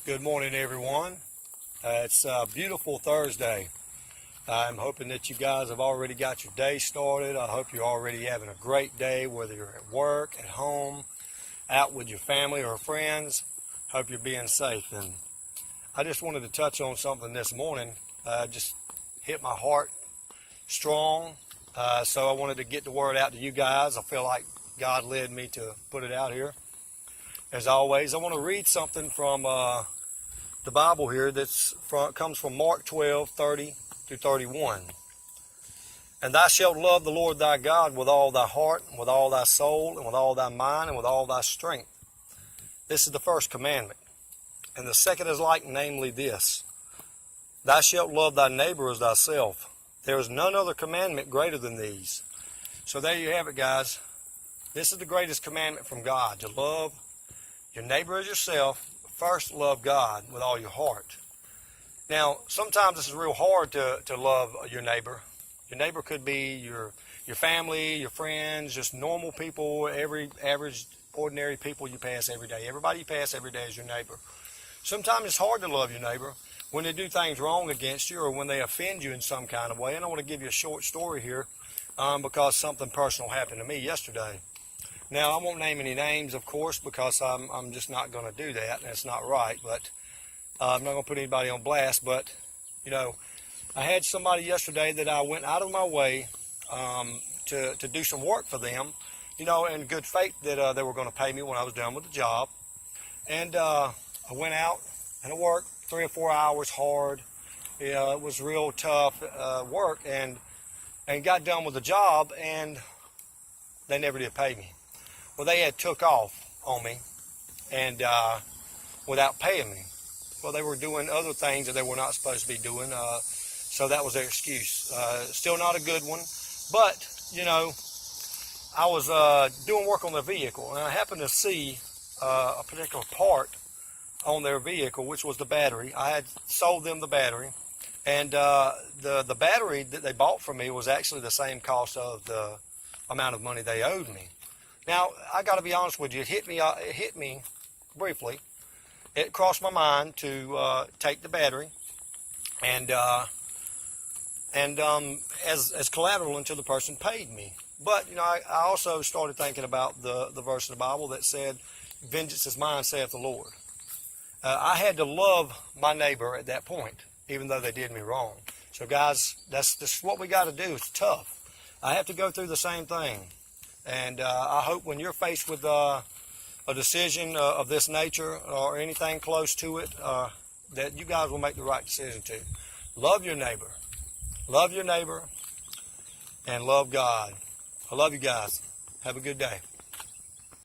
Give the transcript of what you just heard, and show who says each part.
Speaker 1: Good morning, everyone. It's a beautiful Thursday. I'm hoping that you guys have already got your day started. I hope you're already having a great day, whether you're at work, at home, out with your family or friends. Hope you're being safe. And I just wanted to touch on something this morning. Just hit my heart strong. So I wanted to get the word out to you guys. I feel like God led me to put it out here. As always, I want to read something from the Bible here comes from Mark 12:30 through 31. And thou shalt love the Lord thy God with all thy heart, and with all thy soul, and with all thy mind, and with all thy strength. This is the first commandment. And the second is like, namely this: thou shalt love thy neighbor as thyself. There is none other commandment greater than these. So there you have it, guys. This is the greatest commandment from God, to love your neighbor as yourself. First, love God with all your heart. Now, sometimes this is real hard to love your neighbor. Your neighbor could be your family, your friends, just normal people, every average, ordinary people you pass every day. Everybody you pass every day is your neighbor. Sometimes it's hard to love your neighbor when they do things wrong against you or when they offend you in some kind of way. And I want to give you a short story here because something personal happened to me yesterday. Now, I won't name any names, of course, because I'm just not going to do that, and it's not right. But I'm not going to put anybody on blast. But, I had somebody yesterday that I went out of my way to do some work for them, in good faith that they were going to pay me when I was done with the job. And I went out and I worked 3 or 4 hours hard. It was real tough work, and got done with the job, and they never did pay me. Well, they had took off on me and without paying me. Well, they were doing other things that they were not supposed to be doing, so that was their excuse. Still not a good one, but, I was doing work on their vehicle, and I happened to see a particular part on their vehicle, which was the battery. I had sold them the battery, and the battery that they bought from me was actually the same cost of the amount of money they owed me. Now, I got to be honest with you, it hit me briefly. It crossed my mind to take the battery and as collateral until the person paid me. But, I also started thinking about the verse in the Bible that said, vengeance is mine, saith the Lord. I had to love my neighbor at that point, even though they did me wrong. So, guys, that's what we got to do. It's tough. I have to go through the same thing. And I hope when you're faced with a decision of this nature or anything close to it, that you guys will make the right decision too. Love your neighbor. Love your neighbor and love God. I love you guys. Have a good day.